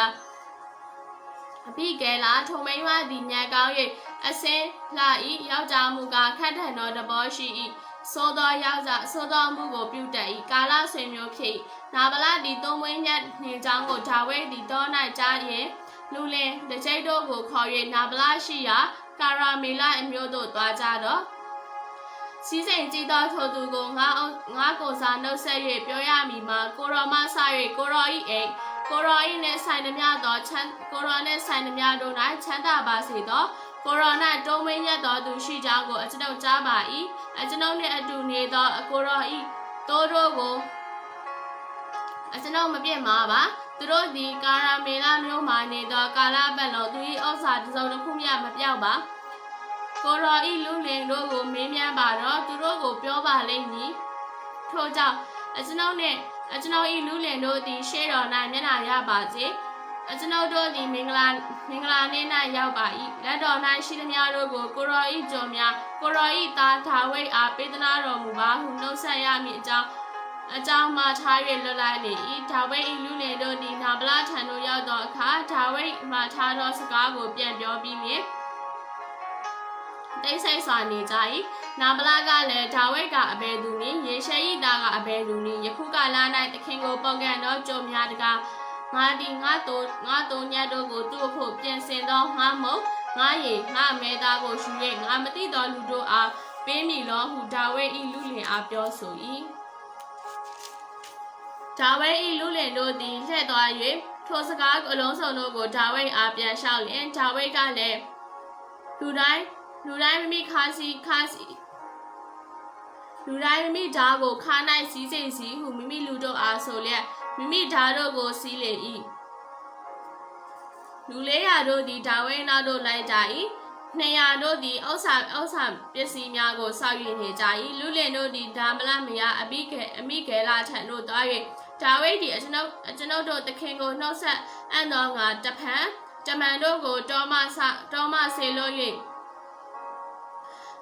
အပိကဲလာထုံမိန်မသည်ညံကောင်း၍အစင်းလှ၏ယောက်ျားမူကခတ်ထန်သောတဘောရှိ၏သို့သောမှုကိုပြုတတ်၏ကာလဆွေမျိုးဖြစ်နာဗလသည်တုံးမွေးညက်နေကြောင်းကိုဒါဝိဒ်သည်တော၌ကြားရင်လူလင်တကြိတ်တို့ကိုခေါ်၍နာဗလရှိရာကာရာမေလအမျိုးတို့သွားကြတော့စီးစိမ်ကြည့်သောထိုသူကိုငါကိုစားနှုတ်ဆက်၍ပြောရမည်မှာကိုရောမဆ၍ကိုရောဤအိမ်ကိုရောဤနှင့်ဆိုင်သမျှသောကိုရောနှင့်ဆိုင်သမျှတို့၌ချမ်းသာပါစေသောကိုရော၌တုံးမင်းရသောသူရှိကြောင်းကိုအကျွန်ုပ်ကြားပါ၏အကျွန်ုပ်နှင့်အတူနေသောကိုရောဤတိုးတို့ကိုအကျွန်ုပ်မပြစ်မှာပါသူတို့သည်ကာရာမေလမျိုးမှနေသောကာလပတ်လုံးသူ၏ဥစ္စာတစ်စုံတစ်ခုမျှမပြောက်ပါကိုရောဤလူလင်တို့ကိုမေးမြန်းပါတော့သူတို့ကိုပြောပါလိမ့်မည်ထို့ကြောင့်အကျွန်ုပ်ဤလူလင်တို့သည်ရှေ့တော်၌မျက်နှာရပါစေအကျွန်ုပ်တို့သည်မင်္ဂလာနေ့၌ရောက်ပါ၏လက်တော်၌ရှိသမျှတို့ကိုကိုရောဤကြော်များကိုရောဤသားဒါဝိဒ်အားပေးသနာတော်မူပါဟုနှုတ်ဆက်ရမည်အကြောင်းမှထား၍လွတ်လိုက်လေ၏ဒါဝိဒ်၏လူလင်တို့သည်နာဗလထံသို့ရောက်သောအခါဒါဝိဒ်မှထားသောစကားကိုပြန်ပြောပြီးလျှင်တိတ်ဆိတ်စွာနေကြ၏နာဗလကလည်းဒါဝိဒ်ကအဘယ်သူနည်းယေရှဲ၏သားကအဘယ်သူနည်းယခုကလာ၌သခင်ကိုပုန်ကန်သောကြုံများတကားငါသည်ငါတို့ညတ်တို့ကိုသူ့ဖို့ပြင်ဆင်သောငါမုံငါရေငါမဲသားကိုယူ၍ငါမသိသောလူတို့အားပေးမိလောဟုဒါဝိဒ်၏လူလင်အားပြောဆို၏ဒါဝိဒ်၏လူလင်တို့သည်လှည့်သွား၍ထိုစကားအလုံးစုံတို့ကိုဒါဝိဒ်အားပြန်လျှောက်လျင်ဒါဝိဒ်ကလည်းလူတိုင်းမိမိခါစီလူတိုင်းမိမိဓာကိုခါ၌စီးစိမ့်စီဟုမိမိလူတို့အားဆိုလျက်မိမိဓာတို့ကိုစီးလေ၏လူ400တို့သည်ဒါဝိဒ်နောက်သို့လိုက်ကြ၏200တို့သည်ဥစ္စာပစ္စည်းများကိုစောက်ယူနေကြ၏လူလင်တို့သည်ဒါမလမယာအမိဂေလထံသို့သွား၍ဒါဝိဒ်သည်အကျွန်ုပ်တို့သခင်ကိုနှုတ်ဆက်အံ့သောငါတမန်တို့ကိုတောမဆေလို့၍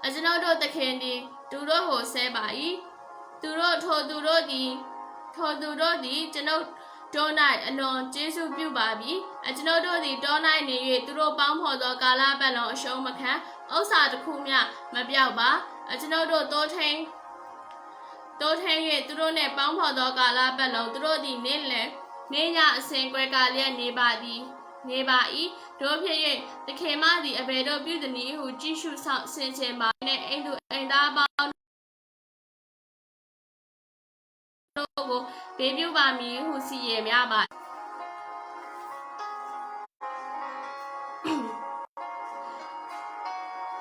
အကျွန်ုပ်တို့သခင်သည်သူတို့ကိုဆဲပါ၏ထိုသူတို့သည်ကျွန်ုပ်တို့၌အလွန်ကျေးဇူးပြုပါပြီအကျွန်ုပ်တို့သည်တော၌နေ၍သူတို့ပေါင်းဖော်သောကာလပတ်လုံးအရှုံးမခံဥစ္စာတစ်ခုမျှမပြောက်ပါအကျွန်ုပ်တို့တိုးထိန်၍သူတို့နှင့်ပေါင်းဖော်သောကာလပတ်လုံးသူတို့သည်နေညအစဉ်ကွဲကာလျက်နေပါ၏တို့ဖြစ်၍သခင်မသည်အဘယ်တို့ပြုသည်နည်းဟုကြည့်ရှုဆောင်ဆင်ခြင်ပါနှင့်အိမ်သားပေါင်းတို့ကိုဘေးပြုပါမည်ဟုစီရင်များပါ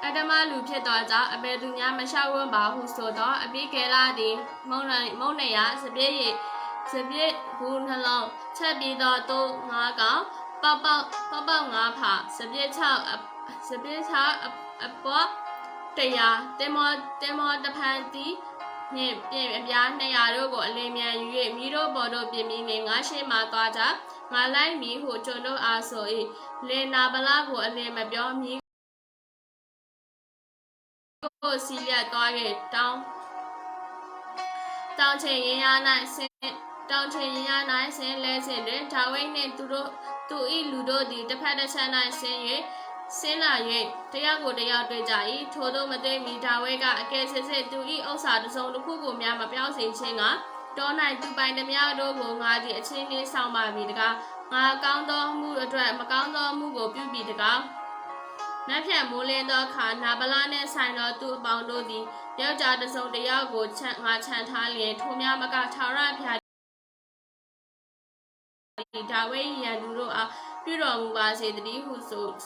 အတ္တမလူဖြစ်သောကြောင့်အဘယ်သူများမလျှောက်ဝန်းပါဟုဆိုသောအပိကေလသည်မုံနေရစပြည့်ဘူးနှလုံးချက်ပြီးသောတိုး9ကောင်ပေါက်9ဖာစပြည့်6အပေါ်တရားတင်မောတဖန်သည်နှင့်ပြင်အပြား200တို့ကိုအလင်းမြန်ယူ၍မိတို့ပေါ်တို့ပြင်ပြီးငါရှိမှသွားကြငါလိုက်မည်ဟုကျွန်တို့အားဆို၏လင်နာဗလကိုအလင်းမပြောမည်ကိုစီရက်သွား၍တောင်းချင်ရင်ရ၌ တောင်ထင်ရ၌ဆင်းလဲစဉ်တွင်ဒါဝိဒ်နှင့်သူ၏လူတို့သည်တစ်ဖက်တစ်ချက်၌ဆင်း၍ဆင်းလာ၍တယောက်ကိုတယောက်တွေ့ကြ၏ထို့သောမသိမီဒါဝိဒ်ကအကယ်စစ်သူ၏ဥစ္စာတစ်စုံတစ်ခုကိုများမပြောင်းစေခြင်းကတော၌သူပိုင်သည်များတို့ကိုငါသည်အချင်းချင်းဆောင်ပါပြီတကားငါကောင်းသောမှုအတွက်မကောင်းသောမှုကိုပြုပြီတကားနတ်ဖြန်မိုးလင်းသောအခါနာဗလာနှင့်ဆိုင်သောသူအပေါင်းတို့သည်ယောက်ျားတစ်စုံတစ်ယောက်ကိုငါချန်ထားလျင်ထိုများမကထာဝရဘုရားဒါဝိဒ်ရန်သူတို့အားပြုတော်မူပါစေတည်းဟု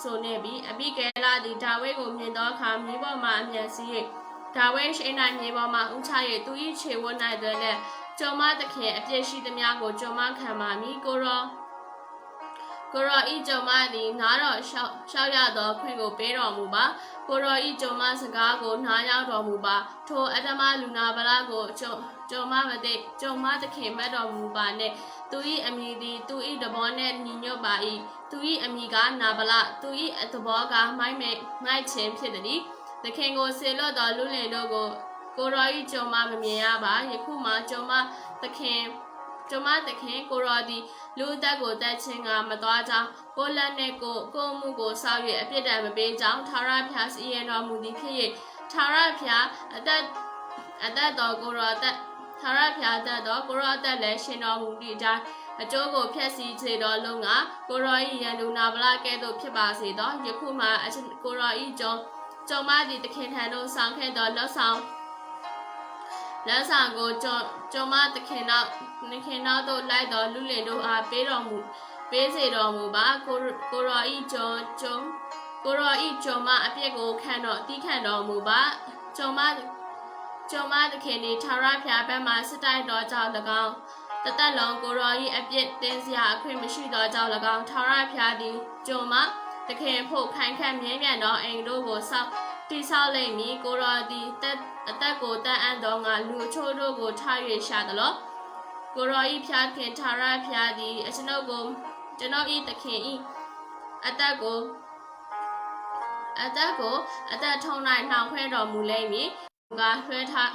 ဆိုနေပြီးအဘိဂဲလသည်ဒါဝိဒ်ကိုမြင်သောအခါမြေပေါ်မှအမြန်စီ၍ဒါဝိဒ်ရှိ၌မြေပေါ်မှဥချ၍သူ၏ခြေဝတ်၌တွင်လည်းကျော်မသခင်အပြည့်ရှိသည်များကိုကျော်မခံပါမည်ကိုရောဤကျော်မသည်နားတော်ရှောက်ရသောခွင့်ကိုပေးတော်မူပါကိုရောဤကျော်မစကားကိုနားရောက်တော်မူပါထိုအတ္တမလူနာဗလာကိုကျော်မမသိကျော်မသခင်မတ်တော်မူပါနှင့်သူ၏အမိသည်သူ၏တဘောနှင့်ညီညွတ်ပါ၏သူ၏အမိကနာဗလာသူ၏တဘောကမိုက်ခြင်းဖြစ်သည်သခင်ကိုဆေလွတ်သောလူလင်တို့ကိုရောဤကျော်မမမြင်ရပါယခုမှကျော်မသခင်ကိုရောသည်လူအသက်ကိုတက်ခြင်းကမသွားကြောင်းကိုလက်နှင့်ကိုမှုကိုဆောက်၍အပြစ်ဒဏ်မပေးကြောင်းထာဝရဘုရားစီရင်တော်မူသည်ဖြစ်၍ထာဝရဘုရားအသက်တော်ကိုရောသက်ထာဝရဘုရားသက်တော်ကိုရောအသက်လည်းရှင်တော်မူသည့်အတိုင်းအကျိုးကိုဖျက်ဆီးစေတော်လုံးကကိုရောဤရန်သူနာဗလာကဲ့သို့ဖြစ်ပါစေသောယခုမှကိုရောဤကြုံမသည့်သခင်ထံသို့ဆောင်ခဲ့သောလက်ဆောင်ကိုကြုံမသခင်နောက်သို့လိုက်တော်လူလင်တို့အားပေးစေတော်မူပါကိုရောဤကြုံမအပြစ်ကိုတီးခံတော်မူပါကြုံမသခင်သည်ထာဝရဘုရားဘက်မှစစ်တိုက်တော်ကြောင့်၎င်းတသက်လုံးကိုရောဤအပြစ်တင်စရာအခွင့်မရှိသောကြောင့်၎င်းထာဝရဘုရားသည်ကြုံမသခင်ဖို့ခိုင်ခန့်မြဲမြံသောအိမ်တို့ကိုတိဆောက်လိမ့်မည်ကိုရောသည်အသက်ကိုတန်အံ့သောငါလူအချို့တို့ကိုထား၍ရှာသလောကိုရောဤဖျားခင်ထာဝရဘုရားသည်ကျွန်ုပ်ဤသခင်ဤအသက်ထုံ၌နှောင်ခွဲတော်မူလိမ့်မည်ငါလွှဲထား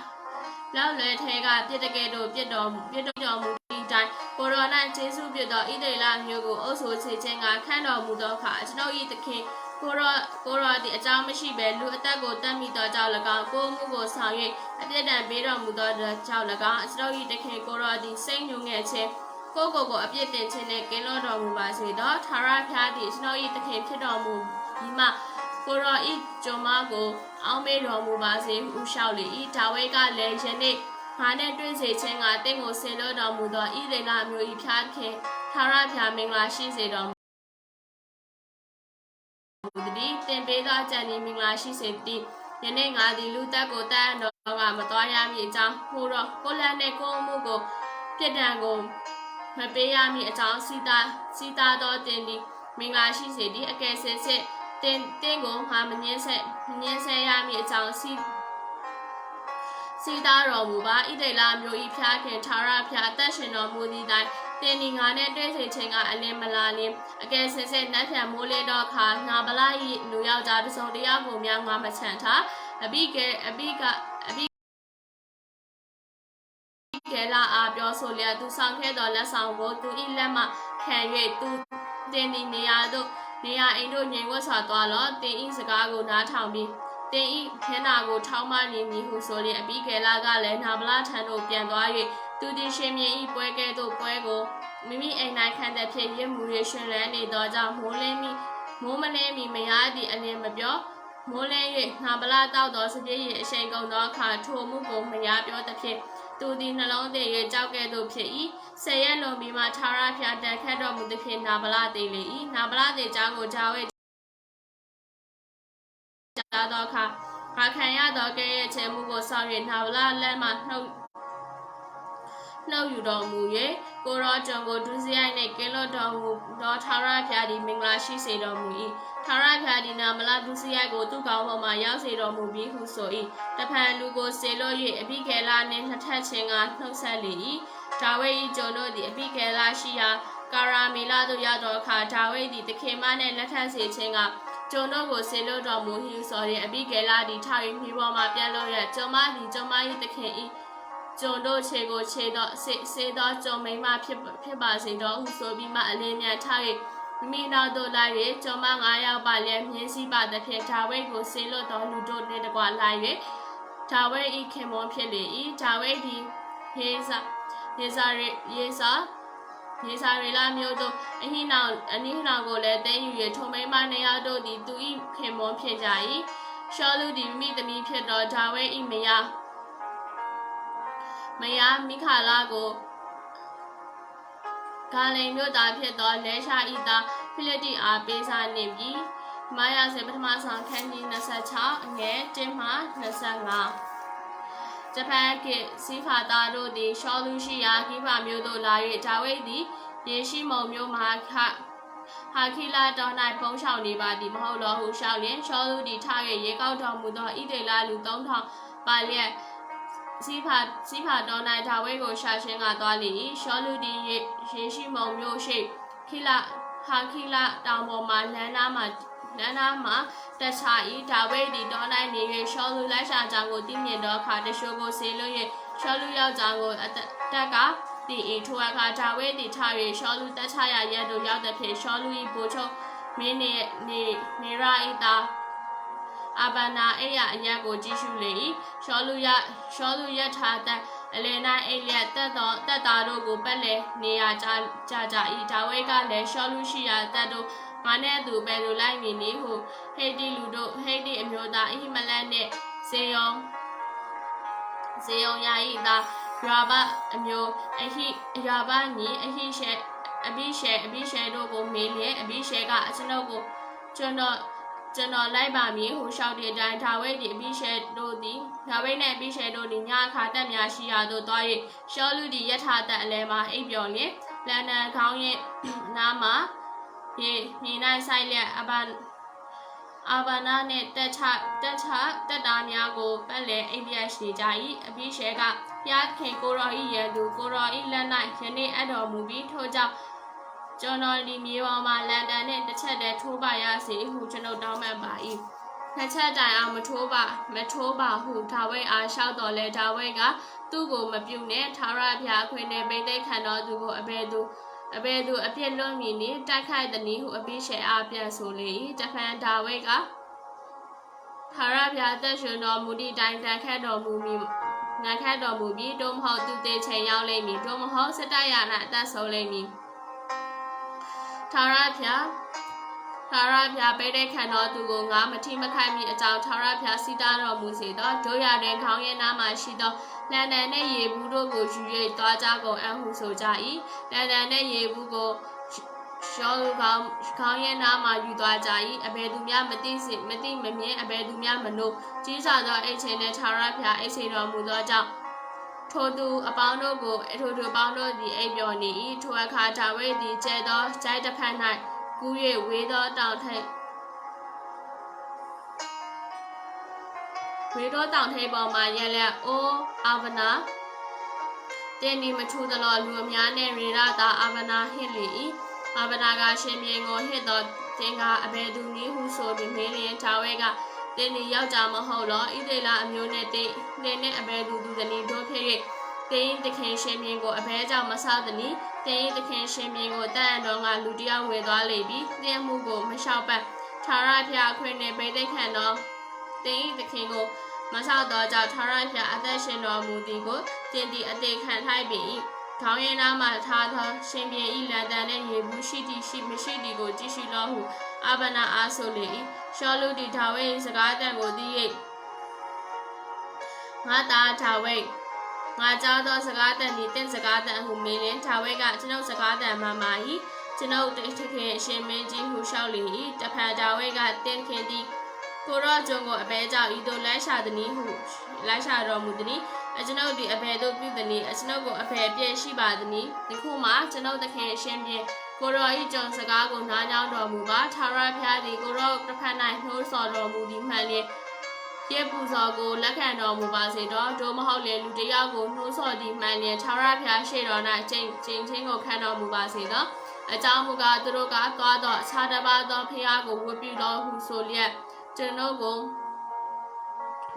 လောက်လွဲထဲကပြစ်တကယ်တို့ပြစ်တော်မူဒီတိုင်းကိုရော၌ယေရှုပြတော်ဣသေလမျိုးကိုအုပ်ဆိုစေခြင်းကခန့်တော်မူသောအခါကျွန်ုပ်ဤသခင်ကိုရောသည်အကြောင်းမရှိဘဲလူအသက်ကိုတတ်မိသောကြောင့်၎င်းကိုမှုကိုဆောင်၍အပြစ်ဒဏ်ပေးတော်မူသောကြောင့်၎င်းကျွန်ုပ်၏သခင်ကိုရောသည်စိတ်ညှိုးငယ်ခြင်းကိုအပြစ်တင်ခြင်းနှင့်ကင်းလွတ်တော်မူပါစေသောထာဝရဘုရားသည်ကျွန်ုပ်၏သခင်ဖြစ်တော်မူပြီးမှကိုရောဤကြုံမကိုအောင်းမေတော်မူပါစေဟုလျှောက်လေ၏ဒါဝိဒ်ကလည်းယနေ့ငါနှင့်တွေ့စေခြင်းကတင့်ကိုဆေလွတ်တော်မူသောဣသေလမျိုး၏ဖျားခင်ထာဝရဘုရားမင်္ဂလာရှိစေတော်မူသည်တင်ပေးသောကြံဒီမင်္ဂလာရှိစေသည်ယနေ့ငါသည်လူသက်ကိုတန်တော်ကမတော်ရမည်အကြောင်းဟိုတော့ကိုလက်နှင့်ကိုမှုကိုပြစ်ဒဏ်ကိုမပေးရမည်အကြောင်းစီတာသောတင်သည်မင်္ဂလာရှိစေသည်အကယ်စစ်တင်ကိုငါမငင်းဆက်ရမည်အကြောင်းစီတာတော်မူပါဣသေလမျိုးဤဖျားခင်ထာဝရဘုရားအသက်ရှင်တော်မူသည့်တိုင်တင်ဒီငါနဲ့တွေ့စေခြင်းကအလင်းမလာလင်းအကယ်စစ်နတ်ဖြန်မိုးလေးတော့ခါနာဗလာ၏လူယောက်ျားတစ်စုံတစ်ယောက်ကိုများငါမချန်ထားအဘိဂဲလာအားပြောဆိုလျက်သူဆောင်ခဲ့သောလက်ဆောင်ကိုသူ၏လက်မှခံ၍သူတင်ဒီနေရာအိမ်တို့ငြိမ်ဝတ်စွာသွားလောတင်၏စကားကိုနားထောင်ပြီးတင်၏မျက်နှာကိုထောင်းမနေမည်ဟုဆိုလျက်အဘိဂဲလာကလည်းနာဗလာထံသို့ပြန်သွား၍သူသည်ရှင်မြင်း၏ပွဲကဲ့သို့ပွဲကိုမိမိအိမ်၌ခံတဲ့ဖြစ်ရမှုရရှင်လန်းနေသောကြောင့်မိုးမလင်းမီမရသည့်အလင်းမပြောမိုးလင်း၍နာဗလာတောက်သောစပြည့်၏အရှိန်ကုန်သောအခါထိုမှုကိုမရပြောသဖြင့်သူသည်နှလုံးသေး၍ကြောက်ကဲ့သို့ဖြစ်၏ဆယ်ရက်လွန်ပြီးမှထာဝရဘုရားတန်ခတ်တော်မူသဖြင့်နာဗလာသေးလေ၏နာဗလာသေးကြောင်းကိုဂျာဝိဒ်ကြားသောအခါခံရသောကဲ့ရဲ့ချေမှုကိုဆောင်၍နာဗလာလက်မှနှုတ်ယူတော်မူ၍ကိုရောကြုံကိုဒုစရိုက်နှင့်ကင်းလွတ်တော်မူသောထာဝရဘုရားသည်မင်္ဂလာရှိစေတော်မူ၏ထာဝရဘုရားသည်နာမလဒုစရိုက်ကိုသူ့ကောင်းပေါ်မှရောက်စေတော်မူပြီးဟုဆို၏တဖန်လူကိုဆေလွတ်၍အဘိဂဲလနှင့်နှစ်ထပ်ခြင်းကနှုတ်ဆက်လေ၏ဒါဝိဒ်၏ကျွန်တို့သည်အဘိဂဲလရှိရာကာရာမီလသို့ရောက်သောအခါဒါဝိဒ်သည်သခင်မနှင့်လက်ထပ်စေခြင်းကကျွန်တို့ကိုဆေလွတ်တော်မူဟုဆို၍အဘိဂဲလသည်ထ၍မြေပေါ်မှပြန်လို့ရကျွန်မသည်ကျွန်မ၏သခင်၏ ကျွန်တို့ခြေကိုခြေတော့စေတော့ကျွန်မိမဖြစ်ပါစေတော့ဟုဆိုပြီးမှအလင်းမြန်ထား၍မိနောက်သို့လိုက်၍ကျွန်မ9ယောက်ပါလျက်မြင်းစည်းပါသဖြင့်ဒါဝိဒ်ကိုဆေလွတ်တော်လူတို့နှင့်တကွလိုက်၍ဒါဝိဒ်၏ခင်ပွန်းဖြစ်လေ၏ဒါဝိဒ်သည်ယေစာရေလာမျိုးတို့အဟိနောင်ကိုလည်းသိယူ၍ထိုမိမ2ယောက်တို့သည်သူ၏ခင်ပွန်းဖြစ်ကြ၏ရှောလူသည်မိသမီးဖြစ်သောဒါဝိဒ်၏မယားမိခါလာကိုဂါလိန်မြို့သားဖြစ်သောလဲရှာဤသားဖိလိတိအားပေးစားနေပြီမာယာစေပထမဆောင်ခန်းကြီး26အငယ်1မှ25ဂျပန်ကစီဖာသားတို့သည်ရှောလူရှိရာခိဖာမြို့သို့လာ၍ဒါဝိဒ်သည်ယေရှိမုန်မြို့မှာဟာခိလာတော်၌ပုံရှောင်နေပါသည်မဟုတ်လောဟုရှောက်လျင်ရှောလူသည်ထား၍ရေကောက်တော်မူသောဣဒေလလူ3000ပါလျက်စီဖာတော်၌ဒါဝိဒ်ကိုရှာရှင်းကသွားလေ၏ရှောလူသည်ယေရှိမုန်မြို့ရှိဟာခိလာတောင်ပေါ်မှလမ်းနားမှာတက်ချ၏ဒါဝိဒ်သည်တော်၌နေ၍ရှောလူလိုက်ရှာကြောင်းကိုသိမြင်သောအခါတရှိုးကိုဆေလွတ်၍ရှောလူရောက်ကြောင်းကိုတက်ကတည်၏ထိုအခါဒါဝိဒ်သည်ထား၍ရှောလူတက်ချရာရက်သို့ရောက်သည်ဖြင့်ရှောလူ၏ဗိုလ်ချုပ်မင်းနေရာ၏သားအာဗနာအိယအရက်ကိုကြည့်ရှုလေ၏ရှောလူရထားတဲ့အလယ်၌အိလျက်တက်သားတို့ကိုပတ်လေနေရာကြ၏ဒါဝိဒ်ကလည်းရှောလူရှိရာတက်တို့ငါနဲ့သူပဲလိုလိုက်နေနေဟုဟိတ်တိလူတို့ဟိတ်တိအမျိုးသားအဟိမလတ်နှင့်ဇေယုံယာ၏သားရွာဘအမျိုးရွာဘညီအဘိရှဲတို့ကိုမေးလျက်အဘိရှဲကအကျွန်ုပ်ကိုကျွန်တော်လိုက်ပါမည်ဟုရှောက်တဲ့အတိုင်းဒါဝိဒ်နှင့်အဘိရှဲတို့သည်ညအခါတက်များရှိရာသို့သွား၍ရှောလူသည်ယထာတက်အလဲမှအိပ်ပျော်လျင်လန်ဒန်ခေါင်းရဲ့နားမှာမြေ၌ဆိုင်လျက်အာဗနာနှင့်တက်တာများကိုပတ်လည်အိပ်လျက်ရှိကြ၏အဘိရှဲကဘုရားခင်ကိုရော၏ရန်သူကိုရော၏လက်၌ယနေ့အပ်တော်မူပြီးထို့ကြောင့်ကျွန်တော်ဒီမြေပေါ်မှာလန်ဒန်နှင့်တစ်ချက်တည်းထိုးပါရစေဟုကျွန်ုပ်တောင်းပန်ပါ၏နှစ်ချက်တိုင်အောင်မထိုးပါဟုဒါဝိဒ်အားလျှောက်တော်လဲဒါဝိဒ်ကသူ့ကိုမပြုနဲ့ထာဝရဘုရားခွင့်နဲ့ဗိသိက်ခံတော်သူကိုအဘယ်သူအပြစ်လွတ်မည်နည်းတိုက်ခိုက်သည်နည်းဟုအဘိရှဲအားပြန်ဆိုလေ၏တဖန်ဒါဝိဒ်ကထာဝရဘုရားသက်ရှင်တော်မူသည့်တိုင်တန်ခတ်တော်မူပြီးတို့မဟုတ်သူသေးချိန်ရောက်လိမ့်မည်တို့မဟုတ်စစ်တပ်ရ၌အသက်ဆုံးလိမ့်မည်ထာဝရဘုရားပိဋကခံတော်သူကိုငါမထိမခိုက်မီအကြောင်းထာဝရဘုရားစီတာတော်မူစေသောတို့ရတွင်ခေါင်းရဲနားမှရှိသောလန်ဒန်နှင့်ရေဘူးတို့ကိုယူ၍သွားကြကုန်အံ့ဟုဆိုကြ၏လန်ဒန်နှင့်ရေဘူးကိုရှောလူခေါင်းရဲနားမှယူသွားကြ၏အဘယ်သူများမသိမမြင်အဘယ်သူများမနိုးကြီးစွာသောအိတ်ချိန်နှင့်ထာဝရဘုရားအိတ်ချိန်တော်မူသောကြောင့်ထိုသူအပေါင်းတို့သည်အိပ်ပျော်နေ၏ထိုအခါဒါဝိဒ်သည်ကျဲသောကျိုက်တစ်ဖက်၌ကူး၍ဝေသောတောင်ထိပ်ပေါ်မှရက်လက်အိုအာဗနာတင်းဒီမထူသလောလူအများနှင့်ရေရသာအာဗနာဟစ်လေ၏အာဗနာကရှင်မြေကိုဟစ်သောတင်းကအဘယ်သူနည်းဟုဆိုပြီးမေးလျင်ဒါဝိဒ်ကတင်းဒီယောက်ျားမဟုတ်လောဣသေလအမျိုးနှင့်တင်းနှင့်အဘယ်သူသည်တို့ဖြစ်၍တင်းသခင်ရှင်မြေကိုအဘဲကြောင့်မဆသည်နည်းတင်းသခင်ရှင်မြေကိုတန်အံတော်ကလူတယောက်ဝင်သွားလေပြီတင်းမှုကိုမလျှောက်ပတ်ထာဝရဘုရားခွင့်နှင့်ဗိသိက်ခံတော်တင်းသခင်ကိုမဆောက်သောကြောင့်ထာဝရဘုရားအသက်ရှင်တော်မူသည်ကိုတင်းသည်အသေးခံထိုက်ပေ၏ခေါင်းရင်းနားမှထားသောရှင်ပြေ၏လန်ဒန်နှင့်ရေဘူးရှိသည်မရှိသည်ကိုကြည့်ရှုလောဟုအာဗနာအားဆိုလေ၏ရှောလူသည်ဒါဝိဒ်၏စကားတန်ကိုသိ၍ငါသားဒါဝိဒ်ငါကြားသောစကားတန်သည်တင့်စကားတန်ဟုမေးလျင်ဒါဝိဒ်ကကျွန်ုပ်စကားတန်မှန်ပါ၏ကျွန်ုပ်တခင်အရှင်မင်းကြီးဟုလျှောက်လေ၏တဖန်ဒါဝိဒ်ကတင့်ခင်သည်ကိုရောကျွန်ကိုအဘဲကြောင့်ဤသို့လိုက်ရှာသည်နည်းဟုလိုက်ရှာတော်မူသည်အကျွန်ုပ်သည်အဘဲသို့ပြုသည်နည်းအကျွန်ုပ်ကိုအဘဲပြည့်ရှိပါသည်နည်းဒီခုမှကျွန်ုပ်သခင်အရှင်ပြင်ကိုရောဤကျွန်စကားကိုနားကြောင်းတော်မူပါထာဝရဘုရားသည်ကိုရောတစ်ဖက်၌နှိုးဆော်တော်မူသည်မှန်လျက်ယေပူဇော်ကိုလက်ခံတော်မူပါစေတော့ဒို့မဟုတ်လေလူတယောက်ကိုနှိုးဆော်သည်မှန်လျက်ထာဝရဘုရားရှေ့တော်၌ကျင့်ချင်းကိုခံတော်မူပါစေတော့အကြောင်းမူကားသူတို့ကသွားသောအခြားတစ်ပါးသောဘုရားကိုဝတ်ပြုတော်ဟုဆိုလျက်ကျွန်ုပ်ကို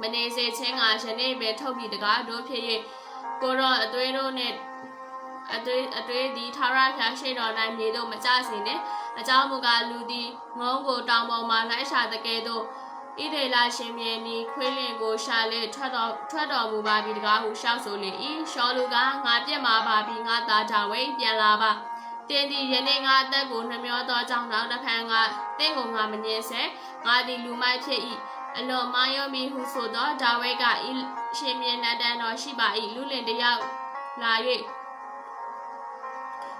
မနေစေခြင်းကယနေ့ပဲထုတ်ပြီးတကားတို့ဖြစ်၍ ကိုတော့အသွေးတို့နဲ့အသွေးဒီထာဝရဘုရားရှိတော်၌မြေတို့မကျစေနဲ့အကြောင်းမူကားလူသည်ငုံကိုတောင်ပေါ်မှလိုက်ရှာတကယ်သို့ဣဒေလရှင်မြေနီခွေးလင်ကိုရှာလေထွက်တော်မူပါပြီတကားဟုရှောက်ဆိုလေ၏ရှောလူကငါပြစ်မှာပါပြီငါသားဒါဝိပြန်လာပါတင်းဒီယနေ့ငါအသက်ကိုနှမျောသောကြောင့်နောက်တစ်ဖန်ကတင်းကိုငါမငြင်းဆဲငါသည်လူမိုက်ဖြစ်၏အလွန်မာယောမီဟုဆိုသောဒါဝိကရှင်မြေနတ်တန်တော်ရှိပါ၏လူလင်တယောက်လာ၍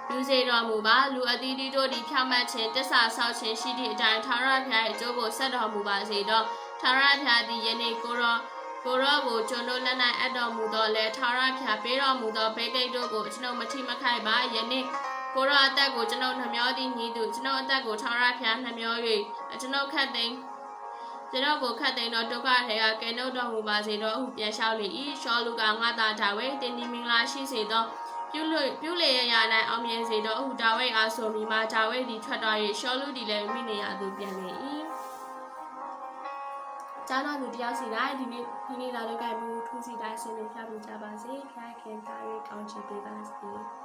လူစေတော်မူပါလူအသီးသီးတို့သည်ဖြောင့်မတ်ခြင်းတစ္ဆာဆောက်ခြင်းရှိသည့်အတိုင်းထာဝရဘုရား၏အကျိုးကိုဆက်တော်မူပါစေတော့ထာဝရဘုရားသည်ယနေ့ကိုရောကိုကျွန်တို့လက်၌အပ်တော်မူသောလဲထာဝရဘုရားပေးတော်မူသောဘိသိက်တို့ကိုကျွန်ုပ်မထိမခိုက်ပါယနေ့ကိုရောအသက်ကိုကျွန်ုပ်နှမျောသည်ညီသူကျွန်ုပ်အသက်ကိုထာဝရဘုရားနှမျော၍ကျွန်ုပ်ခတ်သိမ်းကျွန်တော်ကိုခတ်သိမ်းတော့ဒုက္ခထဲကကယ်နှုတ်တော်မူပါစေတော့ဟုပြန်လျှောက်လေ၏ရှောလူကငါသာဒါဝိတင်းဒီမင်္ဂလာရှိစေသောပြုလေရရ၌အောင်မြင်စေတော့ဟုဒါဝိအားဆိုမိမှာဒါဝိသည်ထွက်သွား၍ရှောလူသည်လည်းမိနေရသူပြန်လေ၏ကျောင်းတော်သူတယောက်စီတိုင်းဒီနေ့လာလို့ကြိုက်မှုထူးစီတိုင်းဆင်းနေဖြတ်ပြကြပါစေဖျားခင်တာ၍ကောင်းချီးပေးပါစေ